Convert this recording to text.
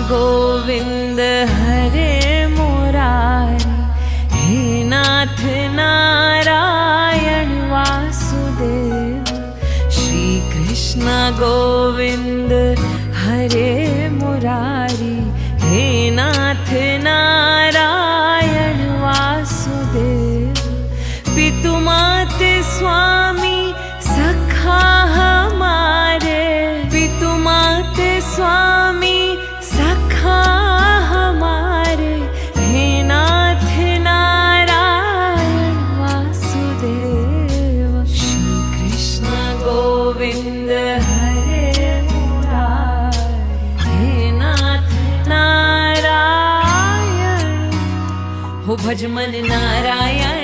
गोविंद हरे मुरारी, हे नाथ नारायण वासुदेव। श्री कृष्ण गोविंद हरे मुरारी, हे नाथ नारायण वासुदेव। पितु माते स्वामी सखा हमारे, पितु माते स्वामी सखा हमारे, हे नाथ नारायण वासुदेव। श्री कृष्ण गोविंद हरे मुरारी, हे नाथ नारायण। हो भज मन नारायण